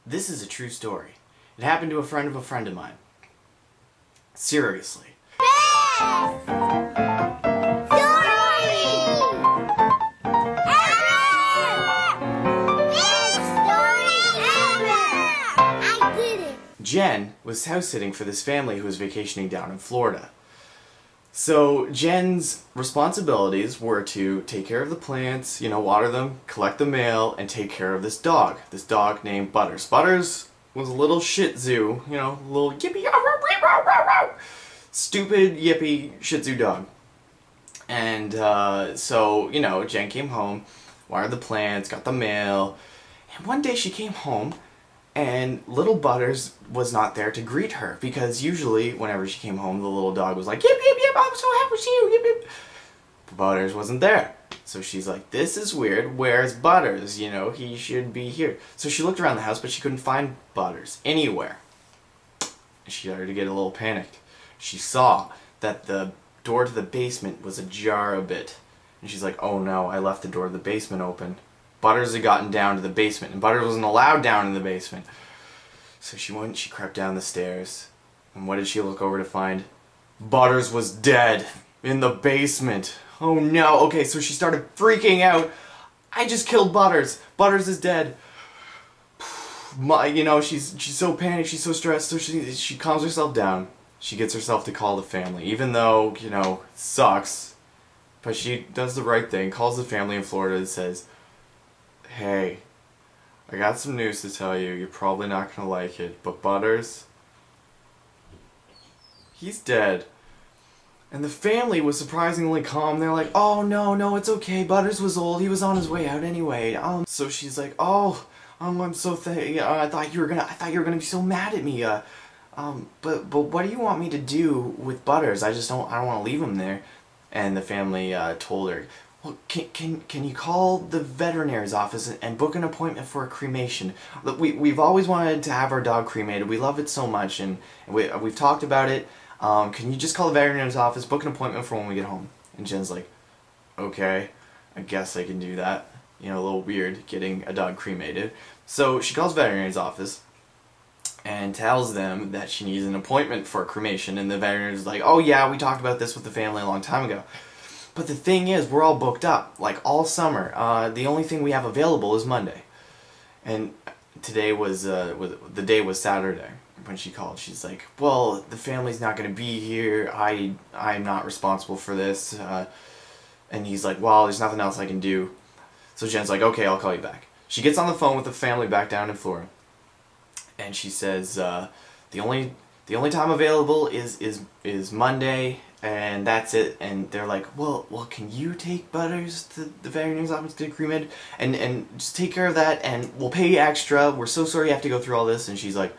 This is a true story. It happened to a friend of mine. Seriously. Jen was house sitting for this family who was vacationing down in Florida. So Jen's responsibilities were to take care of the plants, water them, collect the mail, and take care of this dog. This dog named Butters. Butters was a little Shih Tzu, little yippee, stupid yippee Shih Tzu dog. And so Jen came home, watered the plants, got the mail, and one day she came home and little Butters was not there to greet her, because usually whenever she came home the little dog was like, yip yip yip, I'm so happy to see you, yip yip. But Butters wasn't there. So she's like, this is weird, where's Butters? He should be here. So she looked around the house but she couldn't find Butters anywhere. And she started to get a little panicked. She saw that the door to the basement was ajar a bit. And she's like, oh no, I left the door to the basement open. Butters had gotten down to the basement, and Butters wasn't allowed down in the basement. So she crept down the stairs, and what did she look over to find? Butters was dead in the basement. Oh no, okay, so she started freaking out. I just killed Butters. Butters is dead. She's so panicked, she's so stressed, so she calms herself down. She gets herself to call the family, even though, it sucks. But she does the right thing, calls the family in Florida and says, hey, I got some news to tell you. You're probably not gonna like it, but Butters, he's dead. And the family was surprisingly calm. They're like, oh no, it's okay. Butters was old. He was on his way out anyway. So she's like, I'm so I thought you were gonna be so mad at me. But what do you want me to do with Butters? I don't want to leave him there. And the family told her, well, can you call the veterinary's office and book an appointment for a cremation? We've always wanted to have our dog cremated. We love it so much, and we've talked about it. Can you just call the veterinary's office, book an appointment for when we get home? And Jen's like, okay, I guess I can do that. A little weird getting a dog cremated. So she calls the veterinary's office and tells them that she needs an appointment for a cremation, and the veterinary's like, oh yeah, we talked about this with the family a long time ago. But the thing is, we're all booked up, like all summer. The only thing we have available is Monday. And today was, the day was Saturday when she called. She's like, well, the family's not going to be here. I'm not responsible for this. And he's like, well, there's nothing else I can do. So Jen's like, okay, I'll call you back. She gets on the phone with the family back down in Florida. And she says, the only time available is Monday, and that's it. And they're like, well, can you take Butters to the veterinarian's office to get cremated, and just take care of that, and we'll pay you extra. We're so sorry you have to go through all this. And she's like,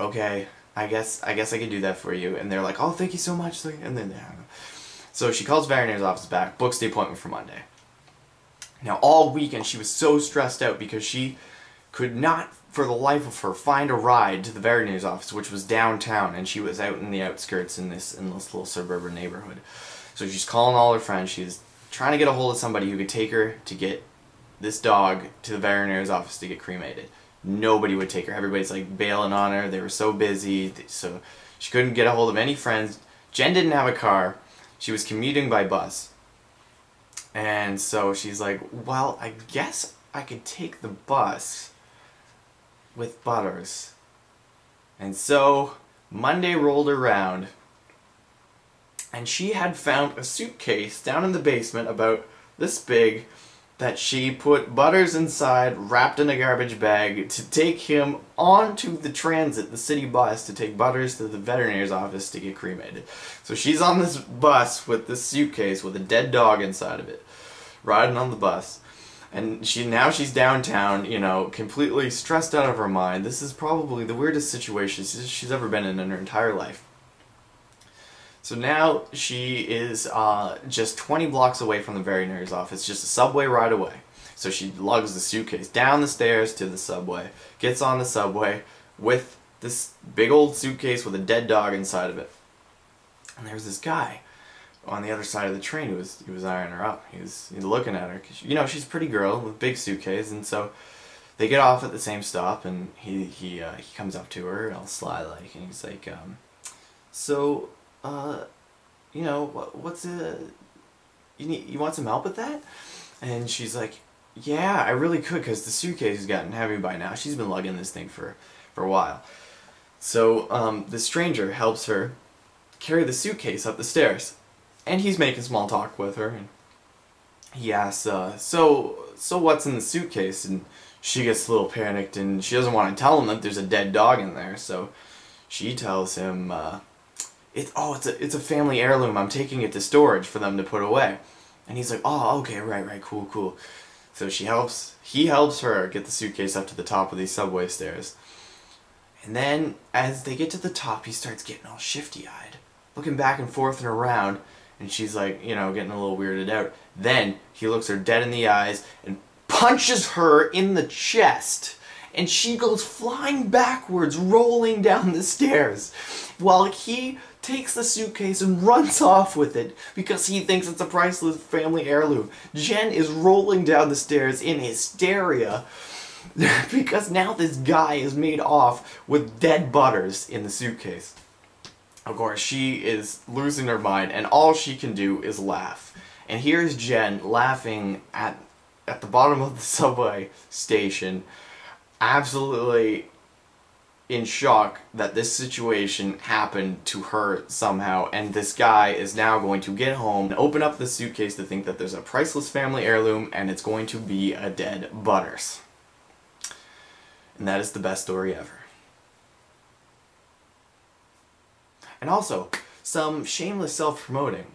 okay, I guess I can do that for you. And they're like, oh, thank you so much. And then so she calls the veterinarian's office back, books the appointment for Monday. Now all weekend she was so stressed out because she could not for the life of her find a ride to the veterinarian's office, which was downtown, and she was out in the outskirts in this little suburban neighborhood. So she's calling all her friends. She's trying to get a hold of somebody who could take her to get this dog to the veterinarian's office to get cremated. Nobody would take her. Everybody's like bailing on her. They were so busy, so she couldn't get a hold of any friends. Jen didn't have a car. She was commuting by bus. And so she's like, well, I guess I could take the bus with Butters. And so Monday rolled around, and she had found a suitcase down in the basement about this big that she put Butters inside, wrapped in a garbage bag, to take him onto the transit, the city bus, to take Butters to the veterinarian's office to get cremated. So she's on this bus with this suitcase with a dead dog inside of it, riding on the bus. And now she's downtown, completely stressed out of her mind. This is probably the weirdest situation she's ever been in her entire life. So now she is just 20 blocks away from the veterinarian's office, just a subway ride away. So she lugs the suitcase down the stairs to the subway, gets on the subway with this big old suitcase with a dead dog inside of it. And there's this guy on the other side of the train he was eyeing her up. He's looking at her, 'cause, she's a pretty girl with a big suitcase. And so they get off at the same stop, and he comes up to her all sly like, and he's like, so you know, what's you want some help with that? And she's like, yeah, I really could, because the suitcase has gotten heavy by now. She's been lugging this thing for a while. So the stranger helps her carry the suitcase up the stairs, and he's making small talk with her, and he asks, so what's in the suitcase? And she gets a little panicked, and she doesn't want to tell him that there's a dead dog in there, so she tells him, it's a family heirloom, I'm taking it to storage for them to put away. And he's like, oh, okay, right, cool. So he helps her get the suitcase up to the top of these subway stairs. And then, as they get to the top, he starts getting all shifty-eyed, looking back and forth and around, and she's like, you know, getting a little weirded out. Then, he looks her dead in the eyes and punches her in the chest, and she goes flying backwards, rolling down the stairs, while he takes the suitcase and runs off with it because he thinks it's a priceless family heirloom. Jen is rolling down the stairs in hysteria because now this guy is made off with dead Butters in the suitcase. Of course, she is losing her mind, and all she can do is laugh. And here's Jen laughing at the bottom of the subway station, absolutely in shock that this situation happened to her somehow, and this guy is now going to get home and open up the suitcase to think that there's a priceless family heirloom, and it's going to be a dead Butters. And that is the best story ever. And also, some shameless self-promoting.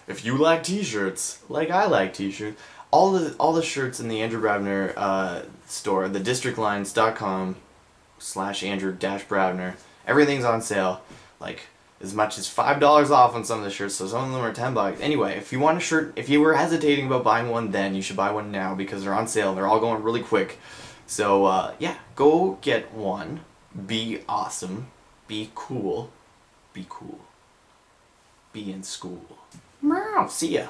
If you like t-shirts, like I like t-shirts, all the shirts in the AndrewBravener store, the districtline.com/Andrew-Bravener, everything's on sale, like as much as $5 off on some of the shirts, so some of them are $10. Anyway, if you want a shirt, if you were hesitating about buying one then, you should buy one now because they're on sale, they're all going really quick. So yeah, go get one, be awesome, be cool, be in school. Meow, see ya.